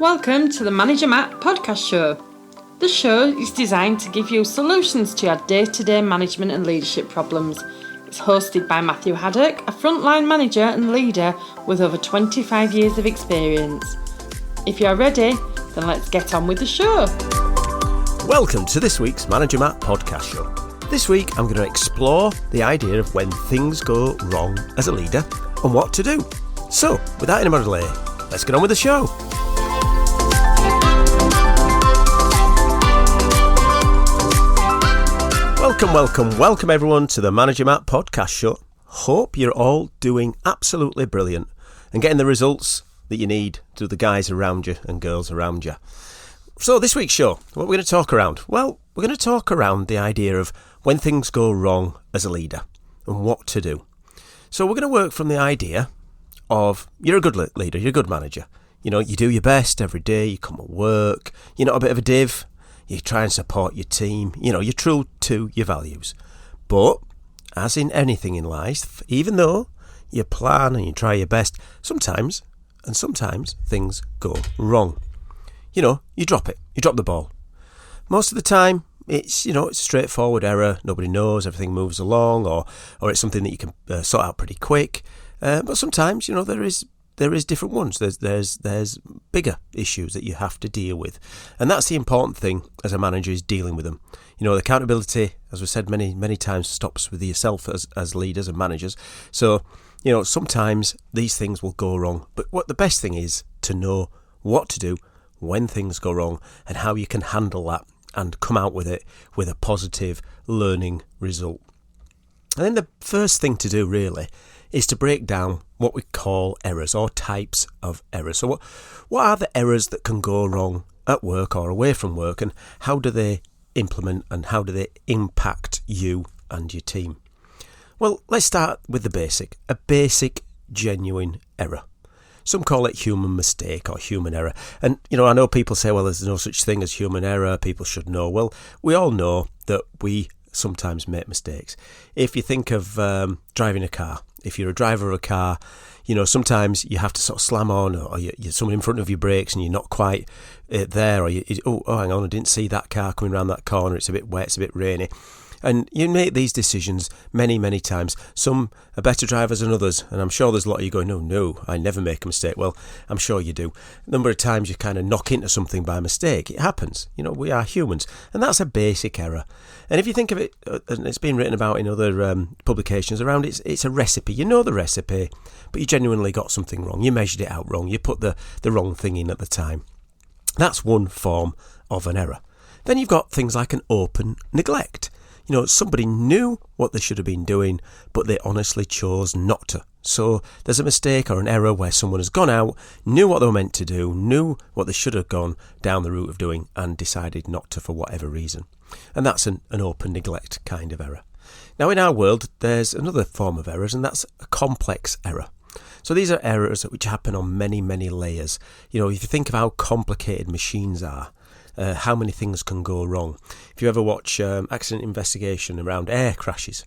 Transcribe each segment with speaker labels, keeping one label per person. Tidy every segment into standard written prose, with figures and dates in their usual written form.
Speaker 1: Welcome to the Manager Matt podcast show. The show is designed to give you solutions to your day-to-day management and leadership problems. It's hosted by Matthew Haddock, a frontline manager and leader with over 25 years of experience. If you're ready, then let's get on with the show.
Speaker 2: Welcome to this week's Manager Matt podcast show. This week I'm going to explore the idea of when things go wrong as a leader and what to do. So, without any more delay, let's get on with the show. Welcome everyone to the Manager Matt podcast show. Hope you're all doing absolutely brilliant and getting the results that you need to the guys around you and girls around you. So this week's show, what we're going to talk around? Well, we're going to talk around the idea of when things go wrong as a leader and what to do. So we're going to work from the idea of you're a good leader, you're a good manager. You know, you do your best every day, you come at work, you're not a bit of a div, you try and support your team, you know, you're true to your values. But, as in anything in life, even though you plan and you try your best, sometimes things go wrong. You know, you drop the ball. Most of the time, it's a straightforward error, nobody knows, everything moves along, or it's something that you can sort out pretty quick. But sometimes, there is different ones. There's bigger issues that you have to deal with, and that's the important thing as a manager, is dealing with them. You know, accountability, as we've said many times, stops with yourself as leaders and managers. So, sometimes these things will go wrong, but what the best thing is to know what to do when things go wrong and how you can handle that and come out with it with a positive learning result. And then the first thing to do really is to break down what we call errors or types of errors. So what are the errors that can go wrong at work or away from work, and how do they implement and how do they impact you and your team? Well, let's start with a basic genuine error. Some call it human mistake or human error. And, I know people say, well, there's no such thing as human error, people should know. Well, we all know that we sometimes make mistakes. If you think of driving a car, if you're a driver of a car, sometimes you have to sort of slam on, or someone in front of you brakes and you're not quite there, or hang on, I didn't see that car coming around that corner, it's a bit wet, it's a bit rainy. And you make these decisions many times. Some are better drivers than others, and I'm sure there's a lot of you going, no, I never make a mistake. Well, I'm sure you do. A number of times you kind of knock into something by mistake. It happens. We are humans, and that's a basic error. And if you think of it, and it's been written about in other publications around, it's a recipe. You know the recipe, but you genuinely got something wrong. You measured it out wrong. You put the wrong thing in at the time. That's one form of an error. Then you've got things like an open neglect. Somebody knew what they should have been doing, but they honestly chose not to. So there's a mistake or an error where someone has gone out, knew what they were meant to do, knew what they should have gone down the route of doing, and decided not to for whatever reason. And that's an open neglect kind of error. Now, in our world, there's another form of errors, and that's a complex error. So these are errors which happen on many layers. If you think of how complicated machines are, how many things can go wrong. If you ever watch accident investigation around air crashes,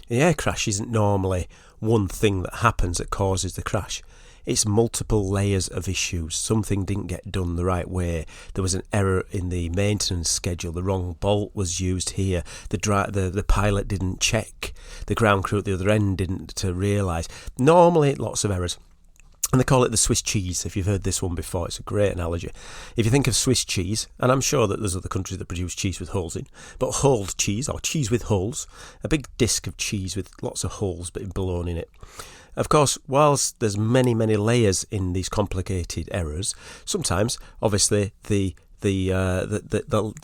Speaker 2: the air crash isn't normally one thing that happens that causes the crash. It's multiple layers of issues. Something didn't get done the right way. There was an error in the maintenance schedule. The wrong bolt was used here. The pilot didn't check. The ground crew at the other end didn't realise. Normally, lots of errors. And they call it the Swiss cheese. If you've heard this one before, it's a great analogy. If you think of Swiss cheese, and I'm sure that there's other countries that produce cheese with holes in, but hulled cheese, or cheese with holes, a big disc of cheese with lots of holes but blown in it. Of course, whilst there's many layers in these complicated errors, sometimes, obviously, the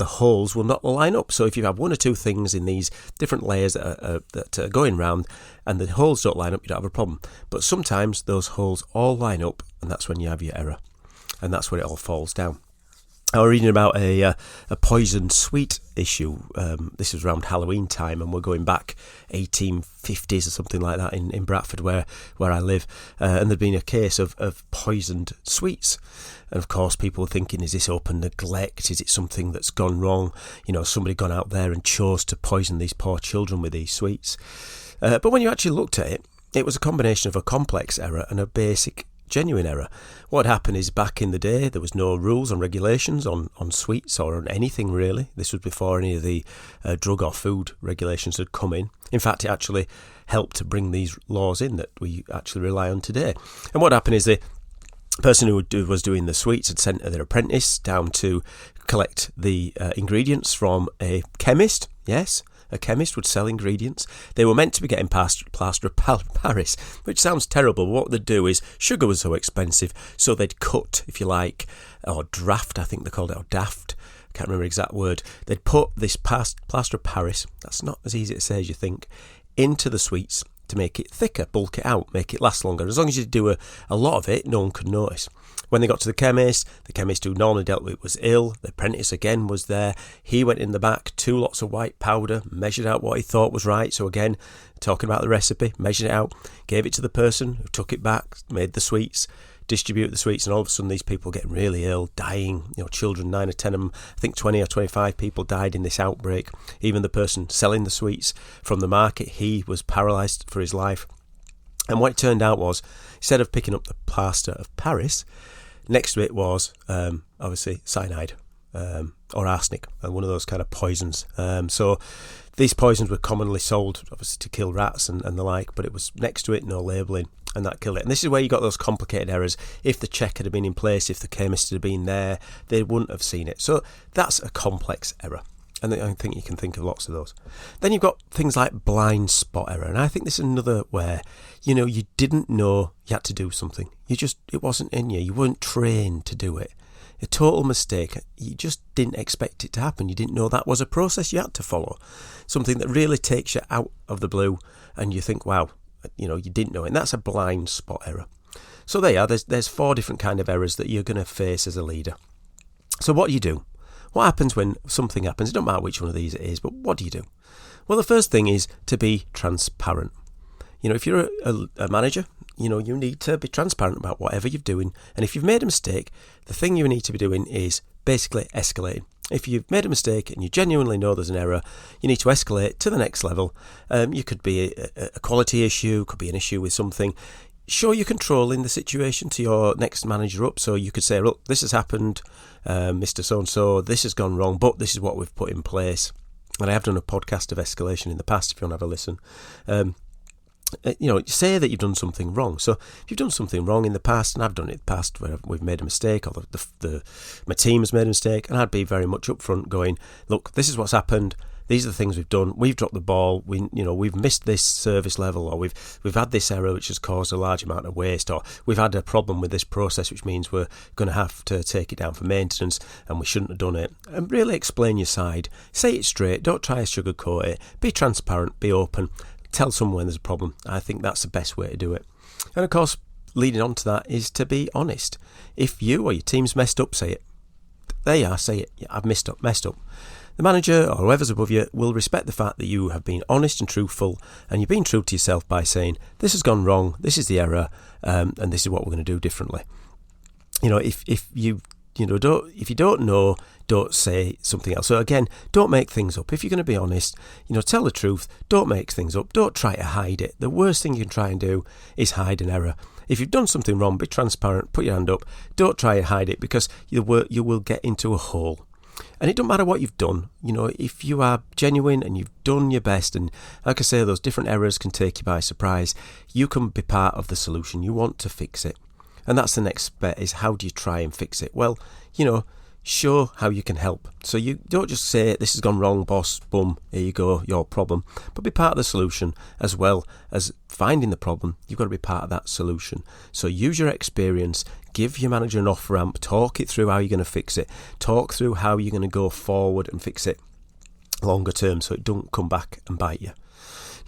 Speaker 2: holes will not line up. So if you have one or two things in these different layers that are going round and the holes don't line up, you don't have a problem. But sometimes those holes all line up, and that's when you have your error. And that's where it all falls down. I was reading about a poisoned sweet issue. This was around Halloween time, and we're going back 1850s or something like that in Bradford, where I live. And there'd been a case of poisoned sweets. And of course, people were thinking, is this open neglect? Is it something that's gone wrong? Somebody gone out there and chose to poison these poor children with these sweets. But when you actually looked at it, it was a combination of a complex error and a basic genuine error. What happened is back in the day, there was no rules and regulations on sweets or on anything really. This was before any of the drug or food regulations had come in. In fact, it actually helped to bring these laws in that we actually rely on today. And what happened is the person who was doing the sweets had sent their apprentice down to collect the ingredients from a chemist. Yes, a chemist would sell ingredients. They were meant to be getting plaster of Paris, which sounds terrible. But what they'd do is, sugar was so expensive, so they'd cut, if you like, or draft, I think they called it, or daft, I can't remember the exact word. They'd put this plaster of Paris, that's not as easy to say as you think, into the sweets to make it thicker, bulk it out, make it last longer. As long as you do a lot of it, no one could notice. When they got to the chemist who normally dealt with it was ill. The apprentice again was there. He went in the back, 2 lots of white powder, measured out what he thought was right. So again, talking about the recipe, measured it out, gave it to the person who took it back, made the sweets, distributed the sweets, and all of a sudden these people getting really ill, dying. Children, 9 or 10 of them, I think 20 or 25 people died in this outbreak. Even the person selling the sweets from the market, he was paralysed for his life. And what it turned out was, instead of picking up the plaster of Paris, next to it was obviously cyanide or arsenic, one of those kind of poisons. So these poisons were commonly sold, obviously, to kill rats and the like, but it was next to it, no labelling, and that killed it. And this is where you got those complicated errors. If the check had been in place, if the chemist had been there, they wouldn't have seen it. So that's a complex error. And I think you can think of lots of those. Then you've got things like blind spot error. And I think this is another where, you didn't know you had to do something. It wasn't in you. You weren't trained to do it. A total mistake. You just didn't expect it to happen. You didn't know that was a process you had to follow. Something that really takes you out of the blue and you think, wow, you didn't know it. And that's a blind spot error. So there you are. There's 4 different kind of errors that you're going to face as a leader. So what do you do? What happens when something happens? It doesn't matter which one of these it is, but what do you do? Well, the first thing is to be transparent. If you're a manager, you need to be transparent about whatever you're doing. And if you've made a mistake, the thing you need to be doing is basically escalating. If you've made a mistake and you genuinely know there's an error, you need to escalate to the next level. You could be a quality issue, could be an issue with something. Show you're controlling the situation to your next manager up. So you could say, look, this has happened, Mr. So-and-so, this has gone wrong, but this is what we've put in place. And I have done a podcast of escalation in the past, if you want to have a listen. Say that you've done something wrong. So if you've done something wrong in the past, and I've done it in the past where we've made a mistake, or my team has made a mistake, and I'd be very much upfront going, look, this is what's happened. These are the things we've done. We've dropped the ball. We've missed this service level, or we've had this error which has caused a large amount of waste, or we've had a problem with this process which means we're going to have to take it down for maintenance and we shouldn't have done it. And really explain your side. Say it straight. Don't try to sugarcoat it. Be transparent. Be open. Tell someone when there's a problem. I think that's the best way to do it. And of course, leading on to that is to be honest. If you or your team's messed up, say it. There you are. Say it. Yeah, I've messed up. The manager or whoever's above you will respect the fact that you have been honest and truthful, and you've been true to yourself by saying, this has gone wrong, this is the error, and this is what we're going to do differently. If you don't know, don't say something else. So again, don't make things up. If you're going to be honest, tell the truth. Don't make things up. Don't try to hide it. The worst thing you can try and do is hide an error. If you've done something wrong, be transparent. Put your hand up. Don't try and hide it, because you will get into a hole. And it doesn't matter what you've done. If you are genuine and you've done your best, and like I say, those different errors can take you by surprise, you can be part of the solution. You want to fix it. And that's the next bit, is how do you try and fix it? Well, show how you can help. So you don't just say, this has gone wrong, boss, boom, here you go, your problem. But be part of the solution as well as finding the problem. You've got to be part of that solution. So use your experience, give your manager an off-ramp, talk it through how you're going to fix it, talk through how you're going to go forward and fix it longer term so it don't come back and bite you.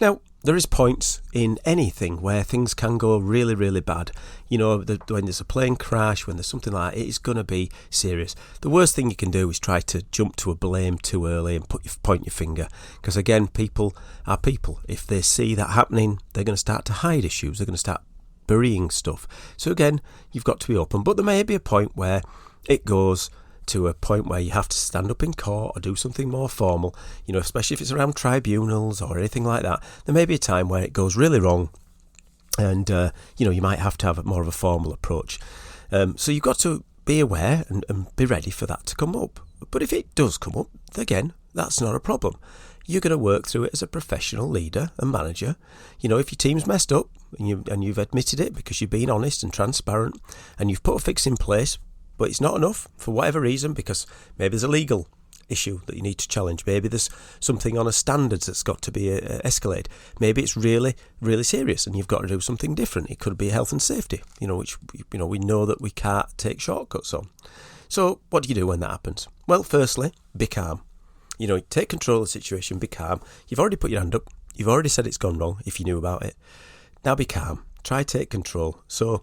Speaker 2: Now, there is points in anything where things can go really, really bad. When there's a plane crash, when there's something like that, it's going to be serious. The worst thing you can do is try to jump to a blame too early and point your finger. Because again, people are people. If they see that happening, they're going to start to hide issues. They're going to start burying stuff. So again, you've got to be open. But there may be a point where it goes to a point where you have to stand up in court or do something more formal, especially if it's around tribunals or anything like that. There may be a time where it goes really wrong And, you might have to have more of a formal approach. So you've got to be aware and be ready for that to come up. But if it does come up, again, that's not a problem. You're going to work through it as a professional leader and manager. If your team's messed up and you've admitted it because you've been honest and transparent and you've put a fix in place, but it's not enough for whatever reason, because maybe there's a legal issue that you need to challenge. Maybe there's something on a standards that's got to be escalated. Maybe it's really, really serious and you've got to do something different. It could be health and safety, which we know that we can't take shortcuts on. So what do you do when that happens? Well, firstly, be calm. Take control of the situation, be calm. You've already put your hand up. You've already said it's gone wrong if you knew about it. Now be calm. Try to take control. So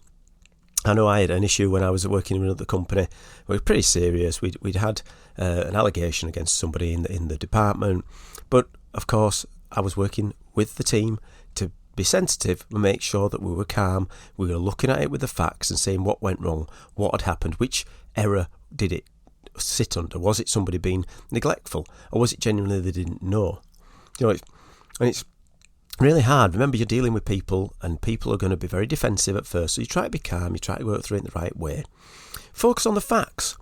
Speaker 2: I know I had an issue when I was working in another company. It was pretty serious. We'd had an allegation against somebody in the department. But, of course, I was working with the team to be sensitive and make sure that we were calm. We were looking at it with the facts and saying what went wrong, what had happened, which error did it sit under. Was it somebody being neglectful, or was it genuinely they didn't know? And it's really hard. Remember, you're dealing with people, and people are going to be very defensive at first. So you try to be calm, you try to work through it in the right way. Focus on the facts.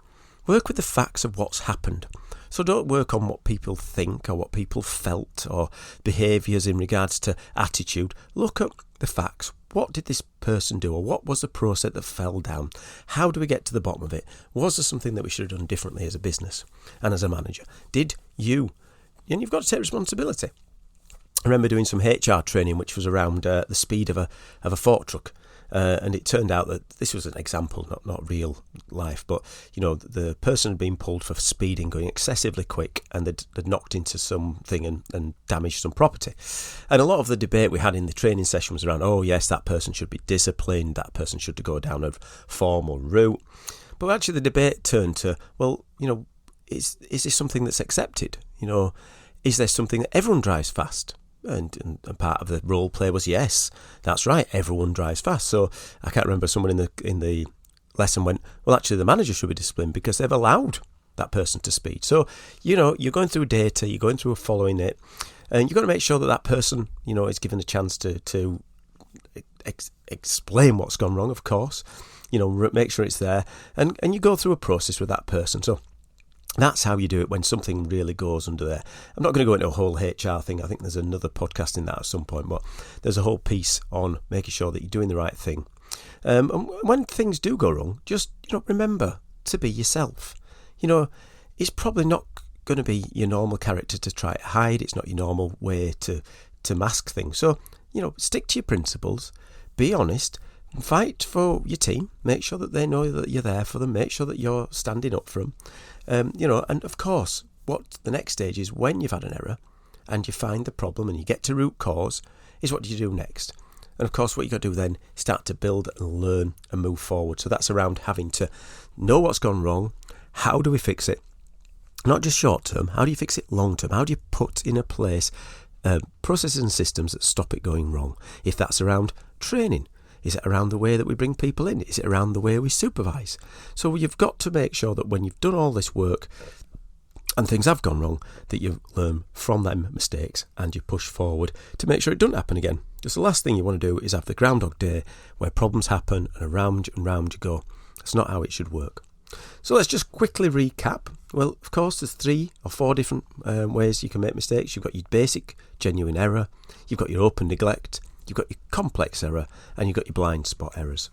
Speaker 2: Work with the facts of what's happened. So don't work on what people think or what people felt or behaviours in regards to attitude. Look at the facts. What did this person do, or what was the process that fell down? How do we get to the bottom of it? Was there something that we should have done differently as a business and as a manager? Did you? And you've got to take responsibility. I remember doing some HR training, which was around the speed of a fork truck. And it turned out that this was an example, not real life, but the person had been pulled for speeding, going excessively quick, and they'd knocked into something and damaged some property. And a lot of the debate we had in the training session was around, oh yes, that person should be disciplined, that person should go down a formal route. But actually the debate turned to, well, is this something that's accepted? Is there something that everyone drives fast? And part of the role play was, yes, that's right, everyone drives fast. So I can't remember, someone in the lesson went, well, actually the manager should be disciplined because they've allowed that person to speed. So you're going through data, you're going through following it, and you've got to make sure that person is given a chance to explain what's gone wrong, of course, make sure it's there, and you go through a process with that person. So that's how you do it when something really goes under there. I'm not going to go into a whole HR thing. I think there's another podcast in that at some point, but there's a whole piece on making sure that you're doing the right thing. And when things do go wrong, just remember to be yourself. It's probably not going to be your normal character to try to hide. It's not your normal way to mask things. So, stick to your principles, be honest, fight for your team, make sure that they know that you're there for them, make sure that you're standing up for them. And of course, what the next stage is, when you've had an error and you find the problem and you get to root cause, is what do you do next? And of course, what you've got to do then is start to build and learn and move forward. So that's around having to know what's gone wrong. How do we fix it? Not just short term, how do you fix it long term? How do you put in a place processes and systems that stop it going wrong? If that's around training, is it around the way that we bring people in? Is it around the way we supervise? So you've got to make sure that when you've done all this work and things have gone wrong, that you learn from them mistakes and you push forward to make sure it doesn't happen again. Because the last thing you want to do is have the Groundhog Day where problems happen and round you go. That's not how it should work. So let's just quickly recap. Well, of course, there's 3 or 4 different ways you can make mistakes. You've got your basic, genuine error. You've got your open neglect. You've got your complex error, and you've got your blind spot errors.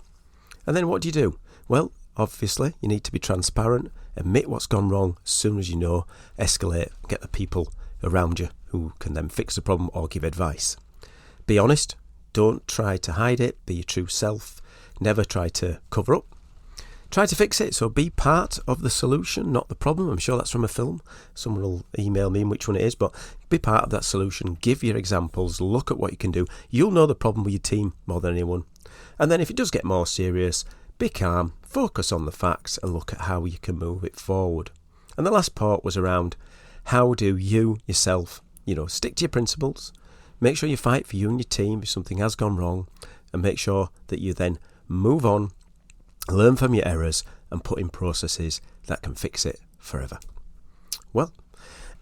Speaker 2: And then what do? Well, obviously, you need to be transparent, admit what's gone wrong as soon as you know, escalate, get the people around you who can then fix the problem or give advice. Be honest, don't try to hide it, be your true self, never try to cover up. Try to fix it, so be part of the solution, not the problem. I'm sure that's from a film. Someone will email me which one it is, but be part of that solution. Give your examples, look at what you can do. You'll know the problem with your team more than anyone. And then if it does get more serious, be calm, focus on the facts, and look at how you can move it forward. And the last part was around how do you yourself, stick to your principles, make sure you fight for you and your team if something has gone wrong, and make sure that you then move on, learn from your errors and put in processes that can fix it forever. Well,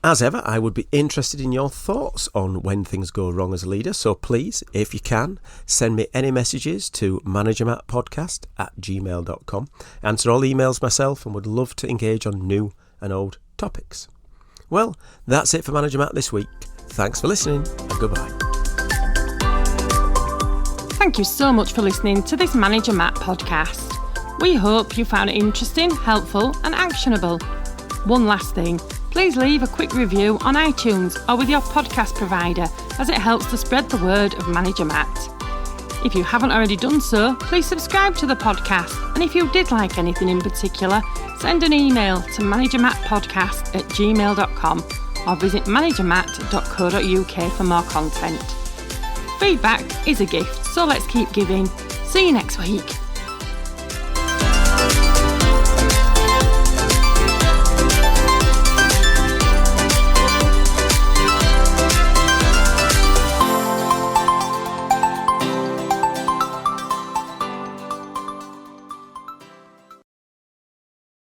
Speaker 2: As ever, I would be interested in your thoughts on when things go wrong as a leader. So please, if you can, send me any messages to managermattpodcast@gmail.com. Answer all emails myself and would love to engage on new and old topics. Well, that's it for Manager Matt this week. Thanks for listening and goodbye.
Speaker 1: Thank you so much for listening to this Manager Matt podcast. We hope you found it interesting, helpful and actionable. One last thing, please leave a quick review on iTunes or with your podcast provider, as it helps to spread the word of Manager Matt. If you haven't already done so, please subscribe to the podcast, and if you did like anything in particular, send an email to managermattpodcast@gmail.com or visit managermatt.co.uk for more content. Feedback is a gift, so let's keep giving. See you next week.